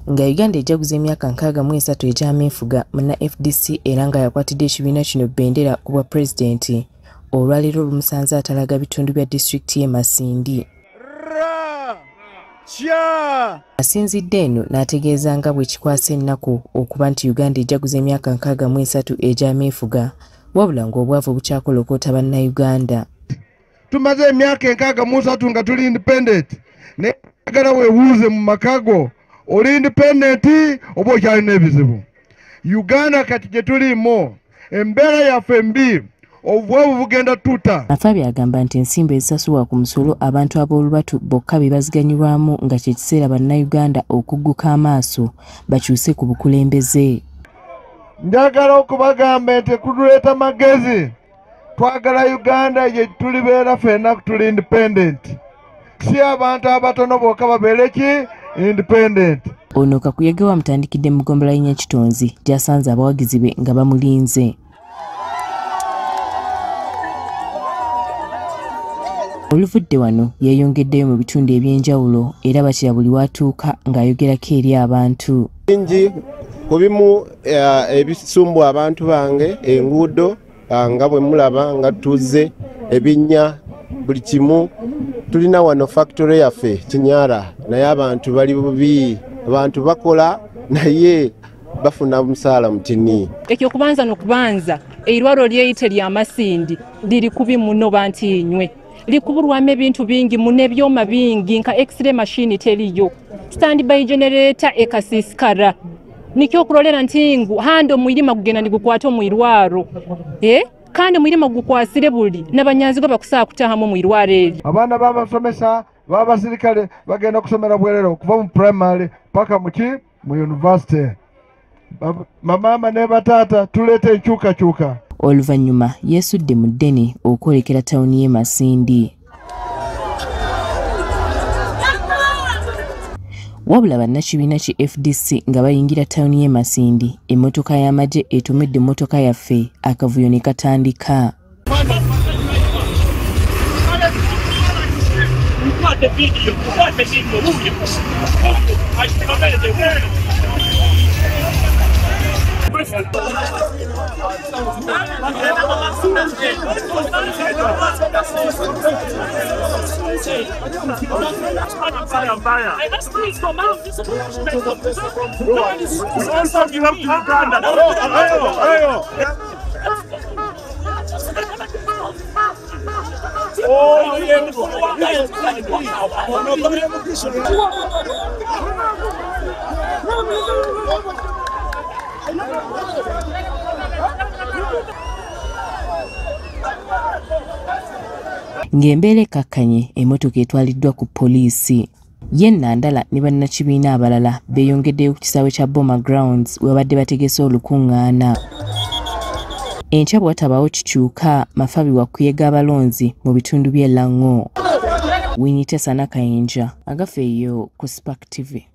nga Uganda ejaguza emyaka 63 egy'ameefuga muna FDC era nga yakwatidde ekibiina kino bendera ku bwa pulezidenti olwaleero lumusanze atalaga bitundu bya disitulikiti y'e Masindi. Asinzidde eno n'ategeeza nga bwe kikwasa ennaku okuba nti Uganda ejaguza emyaka 63 egy'ameefuga wabula ng'obwavu bukyakolokoota bannayuganda. Tumaze emyaka 63 nga tuli independent ne agala weewuuze mu makago oli independent oba okyalina ebizibu. Uganda kati gye tulimu embeera yaffe mbi obwavu bugenda tuta. Afabi agamba nti ensimbi ezisasulwa ku musolo abantu ab'olubatu bokka bebaziganyirwamu nga kye kiseera bannayuganda okugguka amaaso bakyuse ku bukulembeze. Njagala okubagamba nti kutuleeta magezi twagala Uganda gye tulibeera ffenna tuli independent. Si abantu abatono bokka babeere ki independent. Ono kakuyege wamutandikidde mu ggombolola y'e Kitonzi gy'asanze abawagizi be nga bamulinze. Oluvudde wano yeeyongeddeyo mu bitundu eby'enjawulo era bakira buli watuuka ng'ayogerako eri abantu. Bingi ku bimu ebisumbwa abantu bange enguudo nga bwe mulaba nga tuzze ebinnya buli kimu tulina wano factory yaffe Kinyara naye abantu bali bubi abantu bakola naye bafuna omusaala mutini. Ekyokubanza n'okubanza eirwaro lyeyite lya Masindi liri kubi muno bantiinywe likubulwamu ebintu bingi muno ebyoma bingi nka x-ray machine teriyo standby generator ekasisikara nikyo okulolera nti ngu hando omwirima gugenda nigukwata omwirwaro kandi omwirima gukwasire buli n'abanyanzigo bakusaa kutahamu omwirwaro eri. Abaana babasomesa b'abasirikale bagenda kusomera bwerere okuva mu primary paka mu university. Mamama ne bataata tuleete enkyukakyuka. Oluvannyuma yeesudde mu ddene okwolekera tawuni y'e Masindi. Wabula bannakibiina ki FDC nga bayingira tawuni y'e Masindi emmotoka y'amagye etomedde emmotoka yaffe akavuyo ne katandika. Ng'embeera ekkakkanye emmotoka etwaliddwa ku poliisi. Ye Nandala ne bannakibiina abalala beeyongeddeyo ku kisaawe kya Boma Grounds we babadde bategese olukungaana. Enkya bw'atabaawo kikyuka Mafabi wakuyega abalonzi mu bitundu by'e Lang'o. Winyite Sana Kayinja agafeeyo ku Spark TV.